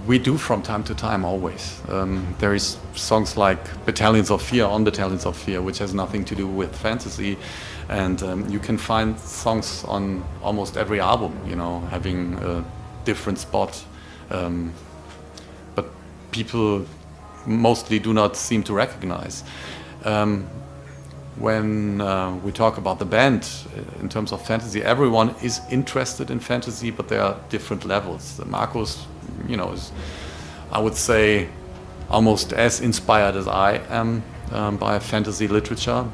We do from time to time, always. There is songs like Battalions of Fear on Battalions of Fear, which has nothing to do with fantasy. And you can find songs on almost every album, you know, having a different spot. But people mostly do not seem to recognize. When we talk about the band in terms of fantasy, everyone is interested in fantasy, but there are different levels. Markus, you know, is, I would say, almost as inspired as I am by fantasy literature.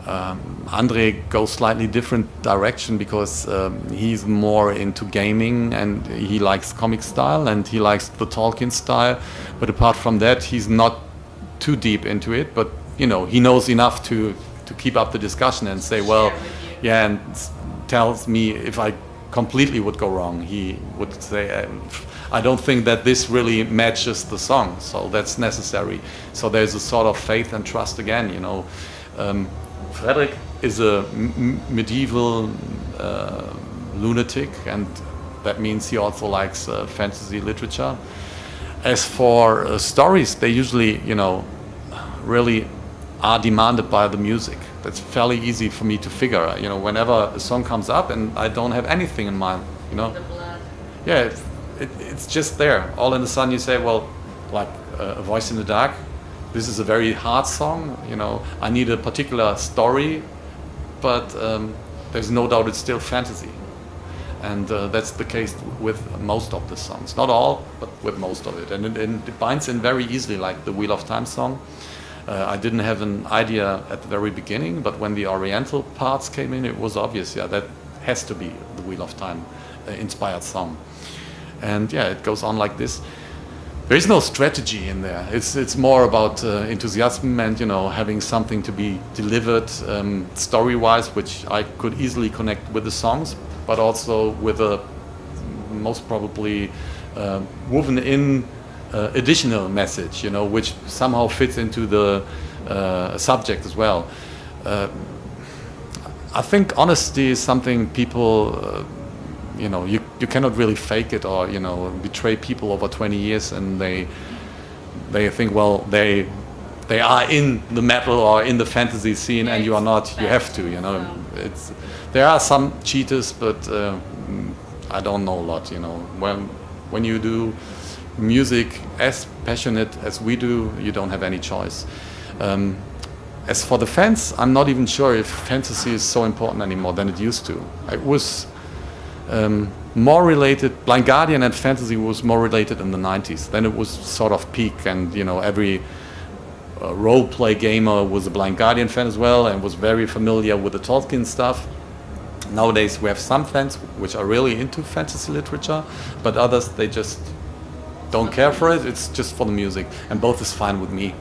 Andre goes slightly different direction because he's more into gaming and he likes comic style and he likes the Tolkien style. But apart from that, he's not too deep into it. But you know, he knows enough to keep up the discussion and say, well, yeah, and tells me if I completely would go wrong. He would say, I don't think that this really matches the song, so that's necessary. So there's a sort of faith and trust again, you know. Frederick is a medieval lunatic, and that means he also likes fantasy literature. As for stories, they usually, you know, really are demanded by the music. That's fairly easy for me to figure. You know, whenever a song comes up and I don't have anything in mind, you know. The blood. Yeah, it's just there. All in a sudden you say, well, like A Voice in the Dark, this is a very hard song, you know. I need a particular story, but there's no doubt it's still fantasy. And that's the case with most of the songs. Not all, but with most of it. And it binds in very easily, like the Wheel of Time song. I didn't have an idea at the very beginning, but when the Oriental parts came in, it was obvious, yeah, that has to be the Wheel of Time inspired song. And yeah, it goes on like this. There is no strategy in there. It's more about enthusiasm and, you know, having something to be delivered story-wise, which I could easily connect with the songs, but also with a most probably woven in additional message, you know, which somehow fits into the subject as well. I think honesty is something people, you know, you cannot really fake it or, you know, betray people over 20 years and they think, well, they are in the metal or in the fantasy scene and you are not. You have to, you know. There are some cheaters, but I don't know a lot, you know. When you do music as passionate as we do, you don't have any choice. As for the fans, I'm not even sure if fantasy is so important anymore than it used to. It was more related, Blind Guardian and fantasy was more related in the 90s. Then it was sort of peak and, you know, every role-play gamer was a Blind Guardian fan as well and was very familiar with the Tolkien stuff. Nowadays we have some fans which are really into fantasy literature, but others, they just don't care for it. It's just for the music, and both is fine with me.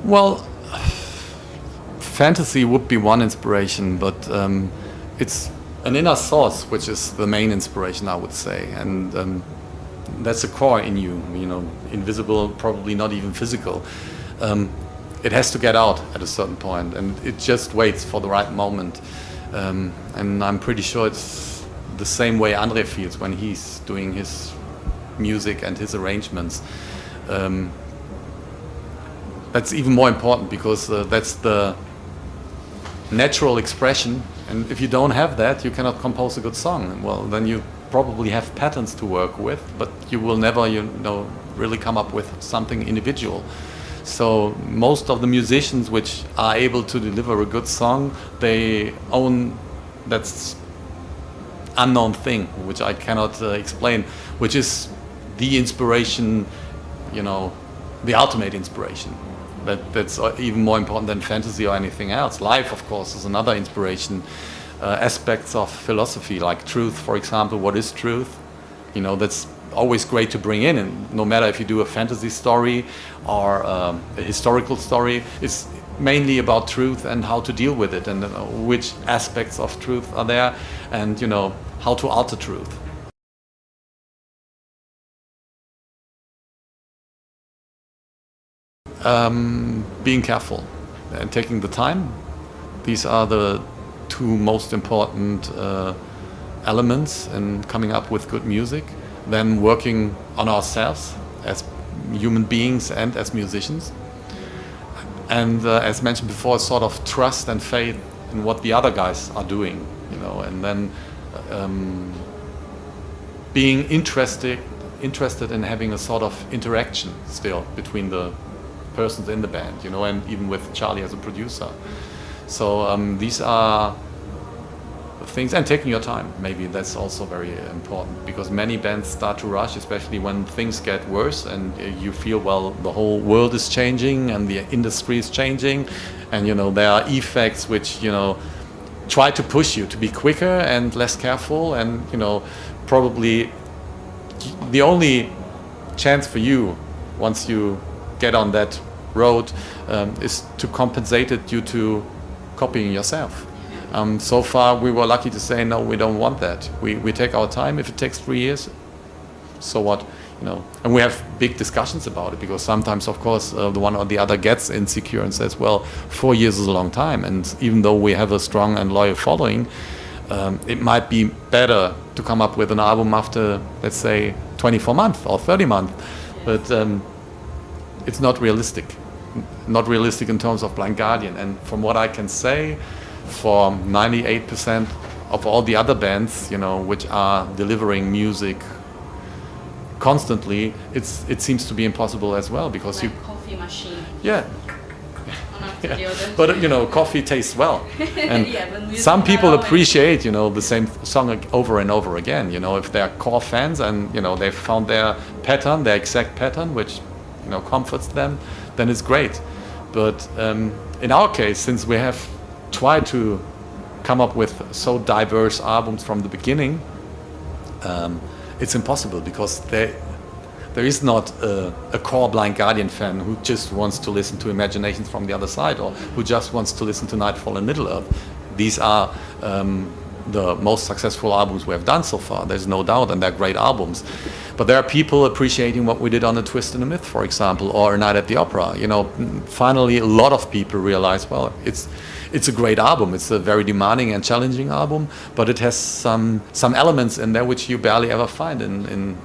Well, fantasy would be one inspiration, but it's an inner source which is the main inspiration, I would say, and that's a core in you, you know, invisible, probably not even physical. It has to get out at a certain point, and it just waits for the right moment. And I'm pretty sure it's the same way Andre feels when he's doing his music and his arrangements. That's even more important because that's the natural expression, and if you don't have that, you cannot compose a good song. Well, then you probably have patterns to work with, but you will never, you know, really come up with something individual. So most of the musicians which are able to deliver a good song, they own that unknown thing, which I cannot explain, which is the inspiration, you know, the ultimate inspiration. That's even more important than fantasy or anything else. Life, of course, is another inspiration. Aspects of philosophy, like truth, for example. What is truth? You know, that's always great to bring in, and no matter if you do a fantasy story or a historical story, mainly about truth and how to deal with it, and which aspects of truth are there, and how to alter truth. Being careful and taking the time. These are the two most important elements in coming up with good music. Then working on ourselves as human beings and as musicians. And as mentioned before, sort of trust and faith in what the other guys are doing, and then being interested in having a sort of interaction still between the persons in the band, and even with Charlie as a producer. So these are things, and taking your time, maybe that's also very important, because many bands start to rush, especially when things get worse and you feel, well, the whole world is changing and the industry is changing, and there are effects which try to push you to be quicker and less careful, and probably the only chance for you once you get on that road is to compensate it due to copying yourself. So far we were lucky to say, no, we don't want that. We take our time. If it takes 3 years, so what? And we have big discussions about it, because sometimes, of course, the one or the other gets insecure and says, well, 4 years is a long time, and even though we have a strong and loyal following, it might be better to come up with an album after, let's say, 24 months or 30 months. But it's not realistic. Not realistic in terms of Blind Guardian. And from what I can say, for 98% of all the other bands, which are delivering music constantly, it seems to be impossible as well, because like coffee machine. Yeah. Yeah. But coffee tastes well, and some people appreciate the same song over and over again. If they're core fans and they've found their pattern, their exact pattern, which comforts them, then it's great. But in our case, since we have tried to come up with so diverse albums from the beginning, it's impossible, because there is not a core Blind Guardian fan who just wants to listen to Imaginations from the Other Side, or who just wants to listen to Nightfall in Middle-earth. These are the most successful albums we have done so far, there's no doubt, and they're great albums. But there are people appreciating what we did on A Twist and a Myth, for example, or A Night at the Opera. Finally a lot of people realize, well, it's a great album. It's a very demanding and challenging album, but it has some elements in there which you barely ever find in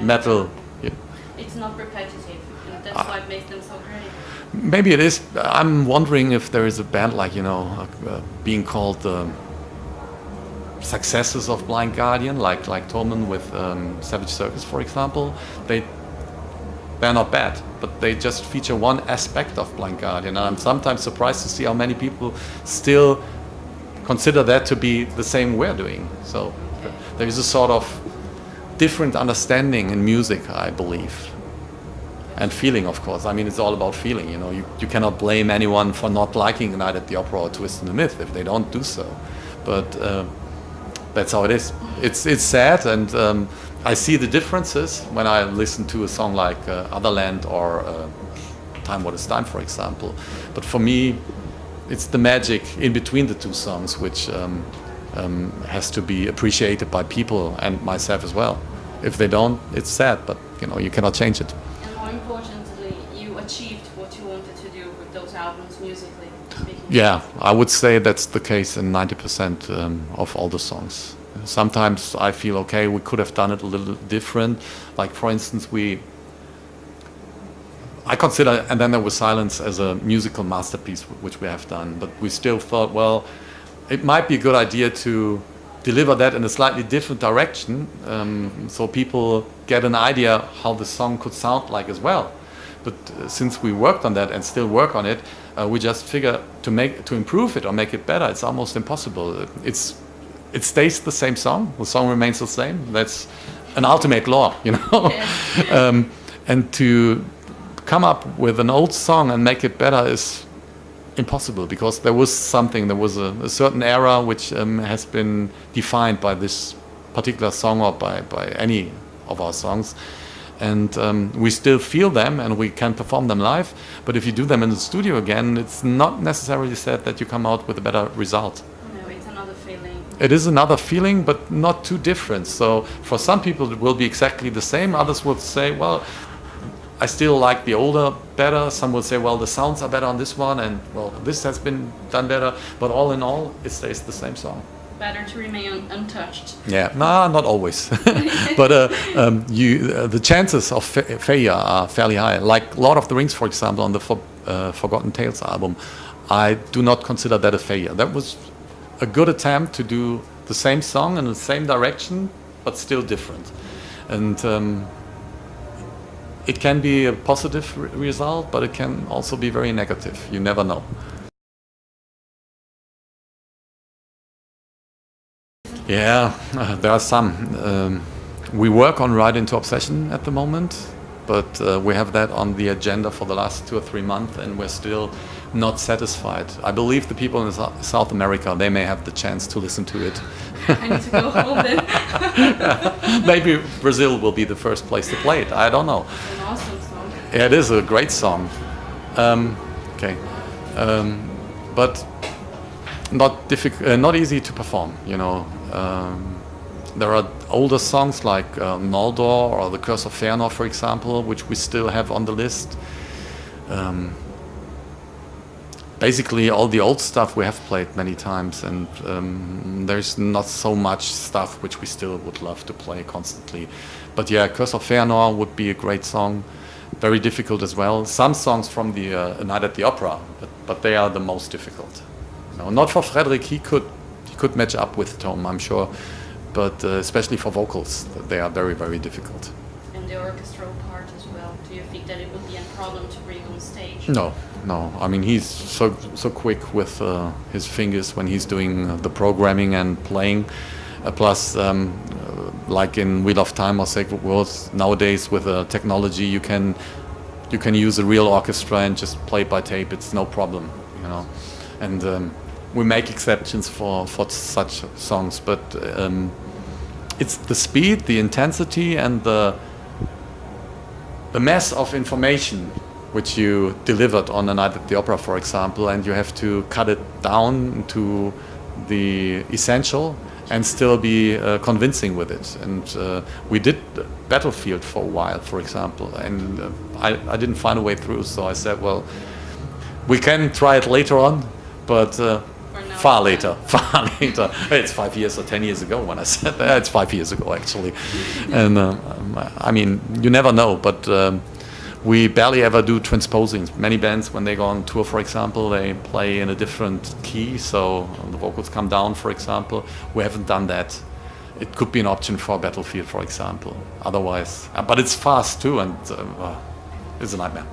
metal. It's not repetitive, and that's why it makes them so great. Maybe it is. I'm wondering if there is a band like, being called the successors of Blind Guardian, like Tolman with Savage Circus, for example. They're not bad, but they just feature one aspect of Blind Guardian. And I'm sometimes surprised to see how many people still consider that to be the same we're doing. So there is a sort of different understanding in music, I believe. And feeling, of course. I mean, it's all about feeling. You cannot blame anyone for not liking A Night at the Opera or Twist and the Myth if they don't do so. But that's how it is. It's sad, and I see the differences when I listen to a song like Otherland or Time What Is Time, for example. But for me, it's the magic in between the two songs which has to be appreciated by people and myself as well. If they don't, it's sad, but you cannot change it. And more importantly, you achieved what you wanted to do with those albums musically speaking. Yeah, I would say that's the case in 90% of all the songs. Sometimes I feel, okay, we could have done it a little different. Like, for instance, I consider And Then There Was Silence as a musical masterpiece, which we have done. But we still thought, well, it might be a good idea to deliver that in a slightly different direction, so people get an idea how the song could sound like as well. But since we worked on that and still work on it, we just figure to improve it or make it better, it's almost impossible. It stays the same song. The song remains the same. That's an ultimate law, Yeah. And to come up with an old song and make it better is impossible, because there was a certain era which has been defined by this particular song or by any of our songs. and we still feel them and we can perform them live. But if you do them in the studio again, it's not necessarily said that you come out with a better result. No, it's another feeling. It is another feeling, but not too different. So for some people it will be exactly the same. Others will say, well, I still like the older better. Some will say, well, the sounds are better on this one, and well, this has been done better. But all in all, it stays the same song. Better to remain untouched. Yeah, nah, not always. But the chances of failure are fairly high. Like Lord of the Rings, for example, on the Forgotten Tales album, I do not consider that a failure. That was a good attempt to do the same song in the same direction, but still different. And it can be a positive result, but it can also be very negative. You never know. Yeah, there are some. We work on Ride into Obsession at the moment, but we have that on the agenda for the last 2 or 3 months, and we're still not satisfied. I believe the people in South America, they may have the chance to listen to it. I need to go home then. Maybe Brazil will be the first place to play it. I don't know. It's an awesome song. Yeah, it is a great song. Okay, but not easy to perform. You know, there are older songs like Noldor or The Curse of Fëanor, for example, which we still have on the list. Basically, all the old stuff we have played many times, and there's not so much stuff which we still would love to play constantly. But yeah, Curse of Fëanor would be a great song. Very difficult as well. Some songs from the Night at the Opera, but they are the most difficult. No, not for Frederick. He could match up with Tom, I'm sure, but especially for vocals, they are very, very difficult. And the orchestral part as well. Do you think that it would be a problem to bring on stage? No. I mean, he's so quick with his fingers when he's doing the programming and playing. Plus, like in Wheel of Time or Sacred Words, nowadays with technology, you can use a real orchestra and just play it by tape. It's no problem, you know. And we make exceptions for such songs, but it's the speed, the intensity, and the mass of information which you delivered on A Night at the Opera, for example, and you have to cut it down to the essential and still be convincing with it. And we did Battlefield for a while, for example, and I didn't find a way through, so I said, well, we can try it later on, but far later. It's 5 years or 10 years ago when I said that. It's 5 years ago, actually. And I mean, you never know, but we barely ever do transposings. Many bands, when they go on tour, for example, they play in a different key, so the vocals come down, for example. We haven't done that. It could be an option for Battlefield, for example. Otherwise, but it's fast too, and it's a nightmare.